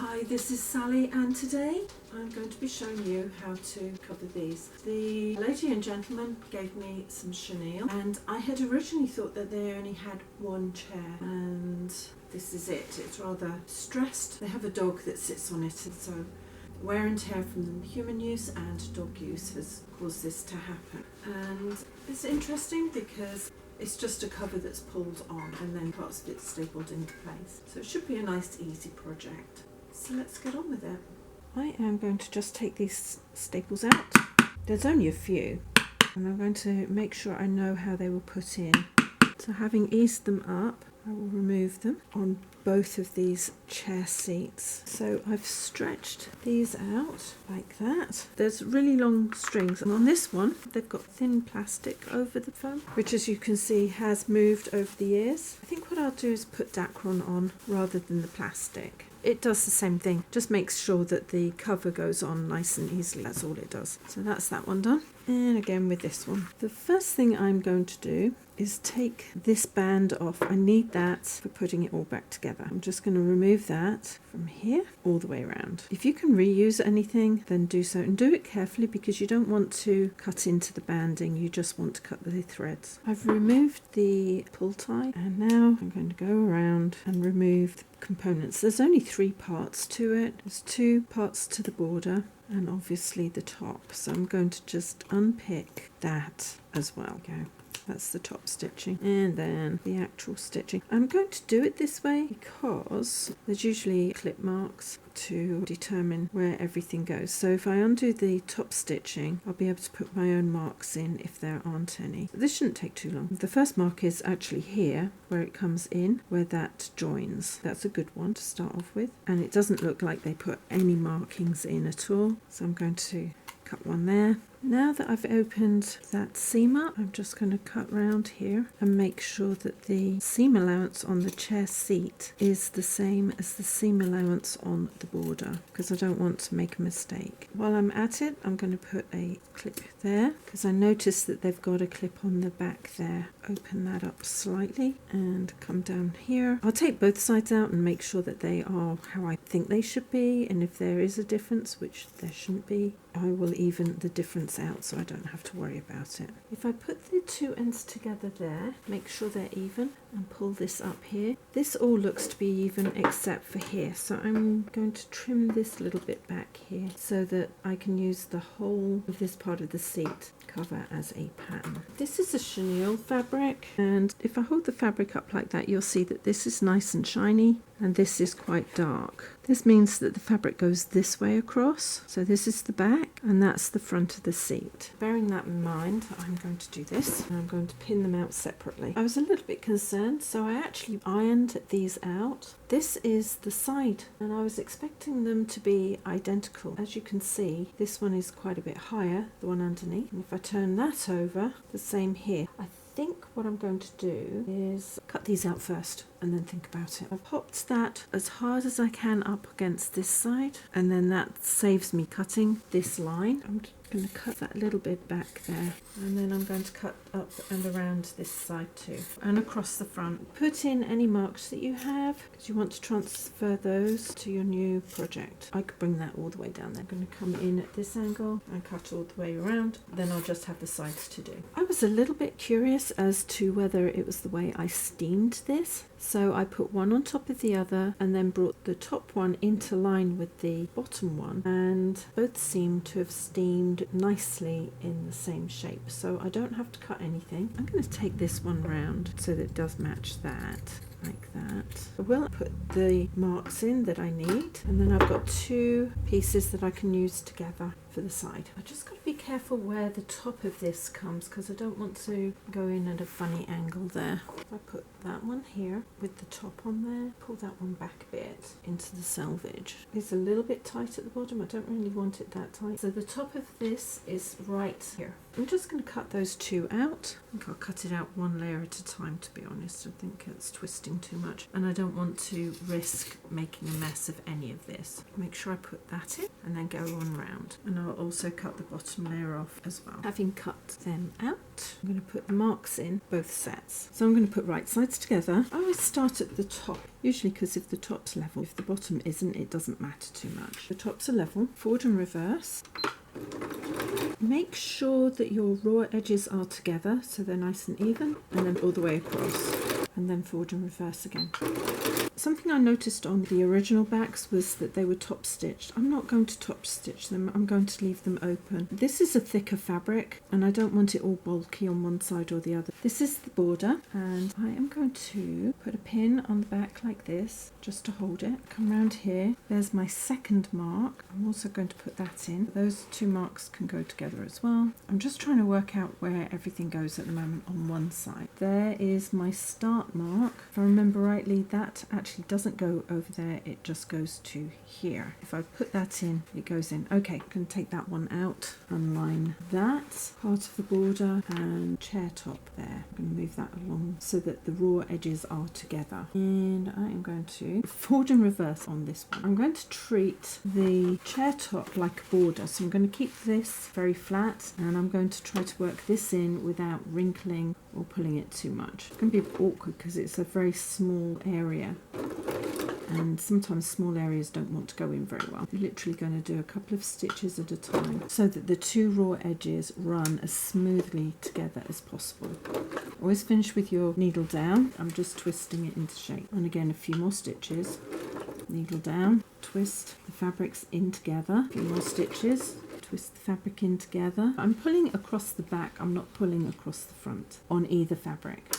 Hi, this is Sally, and today I'm going to be showing you how to cover these. The lady and gentleman gave me some chenille, and I had originally thought that they only had one chair, and this is it. It's rather stressed. They have a dog that sits on it, and so wear and tear from human use and dog use has caused this to happen. And it's interesting because it's just a cover that's pulled on and then parts of it stapled into place. So it should be a nice easy project. So let's get on with it. I am going to just take these staples out. There's only a few, and I'm going to make sure I know how they were put in. So having eased them up, I will remove them on both of these chair seats. So I've stretched these out like that. There's really long strings, and on this one they've got thin plastic over the foam, which as you can see has moved over the years. I think what I'll do is put Dacron on rather than the plastic. It does the same thing, just makes sure that the cover goes on nice and easily. That's all it does. So that's that one done. And again with this one. The first thing I'm going to do is take this band off. I need that for putting it all back together. I'm just going to remove that from here all the way around. If you can reuse anything, then do so, and do it carefully because you don't want to cut into the banding, you just want to cut the threads. I've removed the pull tie, and now I'm going to go around and remove the components. There's only 3 parts to it. There's 2 parts to the border and obviously the top, so I'm going to just unpick that as well. Okay. That's the top stitching, and then the actual stitching. I'm going to do it this way because there's usually clip marks to determine where everything goes. So if I undo the top stitching, I'll be able to put my own marks in if there aren't any. This shouldn't take too long. The first mark is actually here where it comes in, where that joins. That's a good one to start off with, and it doesn't look like they put any markings in at all. So I'm going to cut one there. Now that I've opened that seam up, I'm just going to cut round here and make sure that the seam allowance on the chair seat is the same as the seam allowance on the border, because I don't want to make a mistake. While I'm at it, I'm going to put a clip there because I noticed that they've got a clip on the back there. Open that up slightly and come down here. I'll take both sides out and make sure that they are how I think they should be, and if there is a difference, which there shouldn't be, I will even the difference out so I don't have to worry about it. If I put the 2 ends together there, make sure they're even, and pull this up here. This all looks to be even except for here, so I'm going to trim this little bit back here so that I can use the whole of this part of the seat cover as a pattern. This is a chenille fabric, and if I hold the fabric up like that, you'll see that this is nice and shiny and this is quite dark. This means that the fabric goes this way across. So this is the back and that's the front of the seat. Bearing that in mind, I'm going to do this, and I'm going to pin them out separately. I was a little bit concerned, so I actually ironed these out. This is the side, and I was expecting them to be identical. As you can see, this one is quite a bit higher, the one underneath. And if I turn that over, the same here. I think what I'm going to do is cut these out first and then think about it. I've popped that as hard as I can up against this side, and then that saves me cutting this line. I'm going to cut that little bit back there, and then I'm going to cut up and around this side too, and across the front. Put in any marks that you have because you want to transfer those to your new project. I could bring that all the way down there. I'm going to come in at this angle and cut all the way around, then I'll just have the sides to do. I was a little bit curious as to whether it was the way I steamed this, so I put one on top of the other and then brought the top one into line with the bottom one, and both seem to have steamed nicely in the same shape, so I don't have to cut anything. I'm going to take this one round so that it does match that, like that. I will put the marks in that I need, and then I've got 2 pieces that I can use together for the side. I just got to be careful where the top of this comes because I don't want to go in at a funny angle there. I put that one here with the top on there, pull that one back a bit into the selvage. It's a little bit tight at the bottom, I don't really want it that tight. So the top of this is right here. I'm just going to cut those 2 out. I think I'll cut it out one layer at a time, to be honest. I think it's twisting twisting too much, and I don't want to risk making a mess of any of this. Make sure I put that in and then go on round, and I'll also cut the bottom layer off as well. Having cut them out, I'm going to put the marks in both sets. So I'm going to put right sides together. I always start at the top, usually because if the top's level, if the bottom isn't, it doesn't matter too much. The tops are level, forward and reverse. Make sure that your raw edges are together so they're nice and even, and then all the way across, and then forward and reverse again. Something I noticed on the original backs was that they were top stitched. I'm not going to top stitch them, I'm going to leave them open. This is a thicker fabric and I don't want it all bulky on one side or the other. This is the border, and I am going to put a pin on the back like this just to hold it. Come round here, there's my second mark. I'm also going to put that in. Those two marks can go together as well. I'm just trying to work out where everything goes at the moment on one side. There is my start mark. If I remember rightly, that actually doesn't go over there, it just goes to here. If I put that in, it goes in. Okay, I'm going to take that one out, unline that part of the border and chair top there. I'm going to move that along so that the raw edges are together. And I am going to forward and reverse on this one. I'm going to treat the chair top like a border, so I'm going to keep this very flat, and I'm going to try to work this in without wrinkling or pulling it too much. It's going to be awkward because it's a very small area, and sometimes small areas don't want to go in very well. You're literally going to do a couple of stitches at a time so that the two raw edges run as smoothly together as possible. Always finish with your needle down. I'm just twisting it into shape, and again a few more stitches. Needle down, twist the fabrics in together, a few more stitches, twist the fabric in together. I'm pulling across the back, I'm not pulling across the front on either fabric.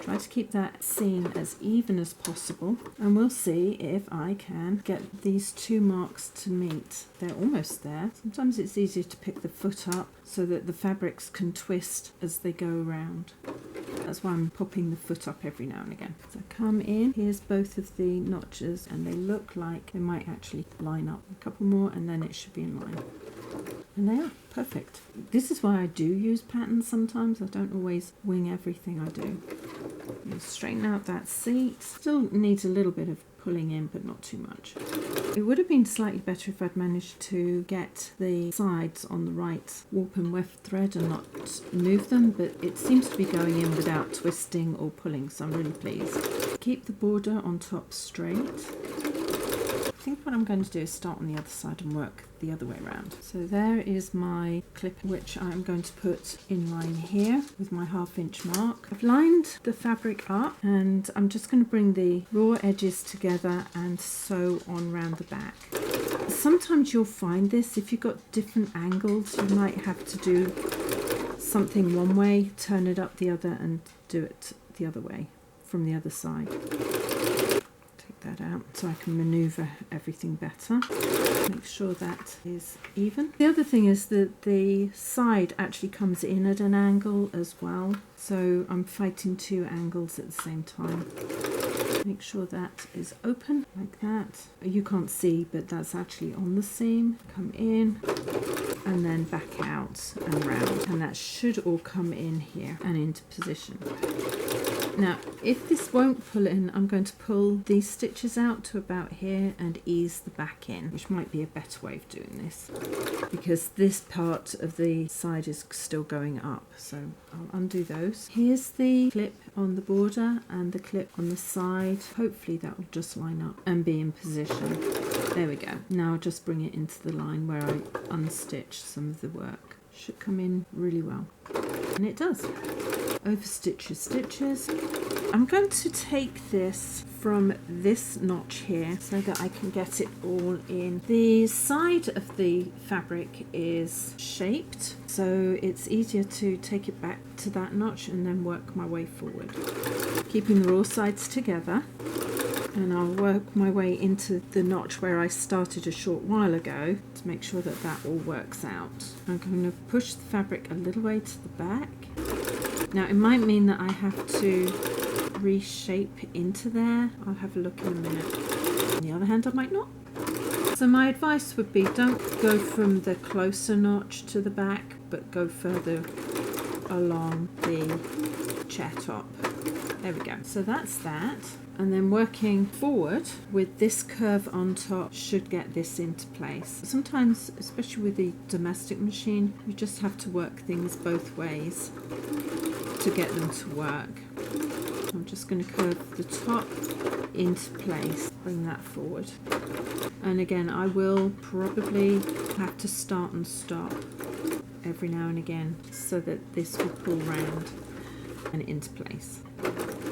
Try to keep that seam as even as possible, and we'll see if I can get these two marks to meet. They're almost there. Sometimes it's easier to pick the foot up so that the fabrics can twist as they go around. That's why I'm popping the foot up every now and again. So come in, here's both of the notches, and they look like they might actually line up. A couple more and then it should be in line. And they are perfect. This is why I do use patterns sometimes. I don't always wing everything I do. You straighten out that seat. Still needs a little bit of pulling in, but not too much. It would have been slightly better if I'd managed to get the sides on the right warp and weft thread and not move them, but it seems to be going in without twisting or pulling, so I'm really pleased. Keep the border on top straight. I think what I'm going to do is start on the other side and work the other way around. So there is my clip, which I'm going to put in line here with my 1/2 inch mark. I've lined the fabric up, and I'm just going to bring the raw edges together and sew on round the back. Sometimes you'll find this, if you've got different angles, you might have to do something one way, turn it up the other, and do it the other way from the other side. That out so I can maneuver everything better. Make sure that is even. The other thing is that the side actually comes in at an angle as well, so I'm fighting two angles at the same time. Make sure that is open like that. You can't see, but that's actually on the seam. Come in and then back out and round, and that should all come in here and into position. Now, if this won't pull in, I'm going to pull these stitches out to about here and ease the back in, which might be a better way of doing this, because this part of the side is still going up, so I'll undo those. Here's the clip on the border and the clip on the side. Hopefully that will just line up and be in position. There we go. Now I'll just bring it into the line where I unstitched some of the work. Should come in really well, and it does. Over stitches, stitches. I'm going to take this from this notch here so that I can get it all in. The side of the fabric is shaped, so it's easier to take it back to that notch and then work my way forward. Keeping the raw sides together, and I'll work my way into the notch where I started a short while ago to make sure that that all works out. I'm going to push the fabric a little way to the back. Now, it might mean that I have to reshape into there. I'll have a look in a minute. On the other hand, I might not. So my advice would be, don't go from the closer notch to the back, but go further along the chair top. There we go. So that's that. And then working forward with this curve on top should get this into place. Sometimes, especially with the domestic machine, you just have to work things both ways to get them to work. I'm just going to curve the top into place, bring that forward. And again, I will probably have to start and stop every now and again so that this will pull round and into place.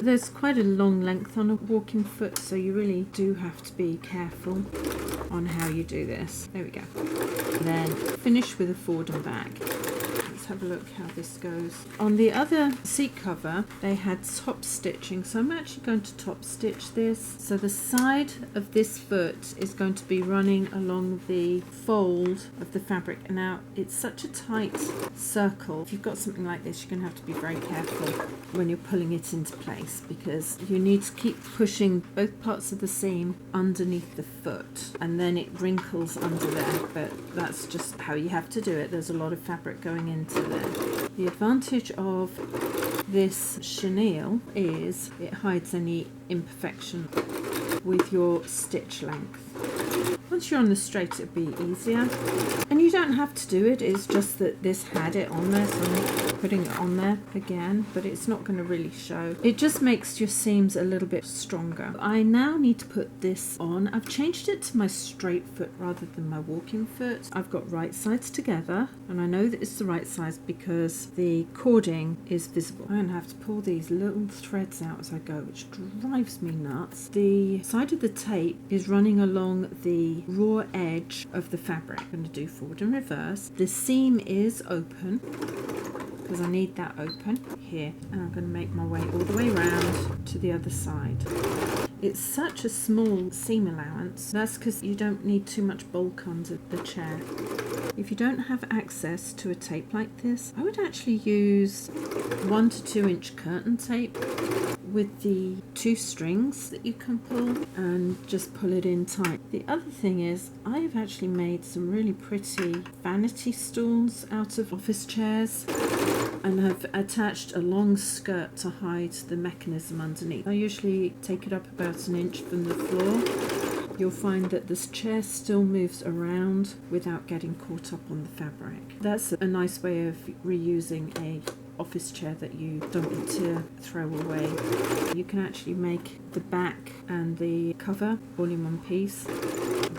There's quite a long length on a walking foot, so you really do have to be careful on how you do this. There we go. Then finish with a forward and back. Let's have a look how this goes. On the other seat cover, they had top stitching, so I'm actually going to top stitch this. So the side of this foot is going to be running along the fold of the fabric. Now, it's such a tight circle. If you've got something like this, you're going to have to be very careful when you're pulling it into place, because you need to keep pushing both parts of the seam underneath the foot, and then it wrinkles under there, but that's just how you have to do it. There's a lot of fabric going into there. The advantage of this chenille is it hides any imperfection with your stitch length. Once you're on the straight, it'll be easier, and you don't have to do it. It's just that this had it on there, so I'm putting it on there again, but it's not going to really show. It just makes your seams a little bit stronger. I now need to put this on. I've changed it to my straight foot rather than my walking foot. I've got right sides together, and I know that it's the right size because the cording is visible. I'm going to have to pull these little threads out as I go, which drives me nuts. The side of the tape is running along the raw edge of the fabric. I'm going to do forward and reverse. The seam is open because I need that open here, and I'm going to make my way all the way around to the other side. It's such a small seam allowance. That's because you don't need too much bulk under the chair. If you don't have access to a tape like this, I would actually use 1 to 2 inch curtain tape with the 2 strings that you can pull, and just pull it in tight. The other thing is, I've actually made some really pretty vanity stools out of office chairs, and have attached a long skirt to hide the mechanism underneath. I usually take it up about 1 inch from the floor. You'll find that this chair still moves around without getting caught up on the fabric. That's a nice way of reusing a office chair that you don't want to throw away. You can actually make the back and the cover all in one piece.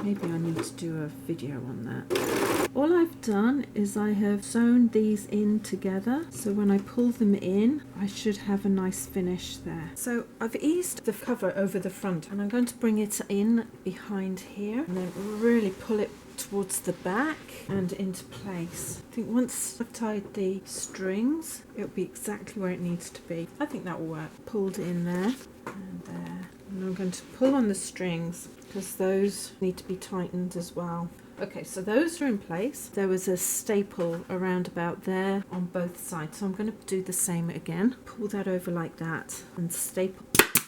Maybe I need to do a video on that. All I've done is I have sewn these in together, so when I pull them in I should have a nice finish there. So I've eased the cover over the front, and I'm going to bring it in behind here and then really pull it towards the back and into place. I think once I've tied the strings, it'll be exactly where it needs to be. I think that will work. Pulled in there and there. And I'm going to pull on the strings because those need to be tightened as well. Okay, so those are in place. There was a staple around about there on both sides, so I'm going to do the same again. Pull that over like that and staple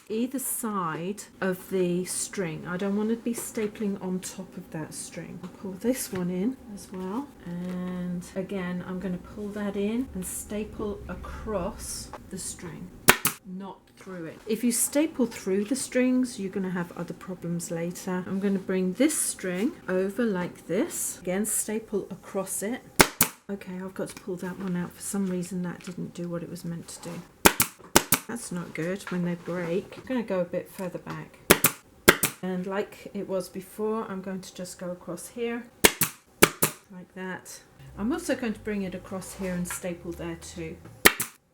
either side of the string. I don't want to be stapling on top of that string. I'll pull this one in as well, and again I'm going to pull that in and staple across the string, not through it. If you staple through the strings, you're going to have other problems later. I'm going to bring this string over like this, again staple across it. Okay, I've got to pull that one out. For some reason that didn't do what it was meant to do. That's not good when they break. I'm going to go a bit further back, and like it was before, I'm going to just go across here like that. I'm also going to bring it across here and staple there too,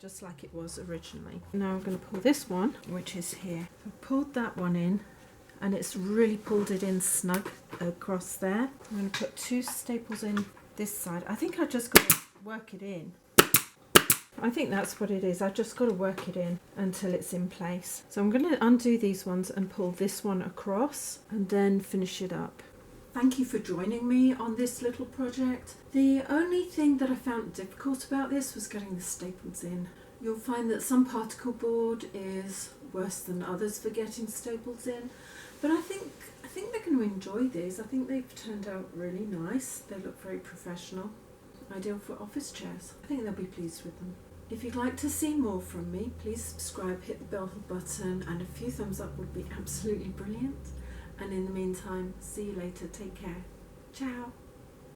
just like it was originally. Now I'm going to pull this one, which is here. I've pulled that one in, and it's really pulled it in snug across there. I'm going to put 2 staples in this side. I think I just got to work it in. I think that's what it is. I've just got to work it in until it's in place. So I'm going to undo these ones and pull this one across and then finish it up. Thank you for joining me on this little project. The only thing that I found difficult about this was getting the staples in. You'll find that some particle board is worse than others for getting staples in, but I think they're going to enjoy these. I think they've turned out really nice. They look very professional. Ideal for office chairs. I think they'll be pleased with them. If you'd like to see more from me, please subscribe, hit the bell button, and a few thumbs up would be absolutely brilliant. And in the meantime, see you later. Take care. Ciao.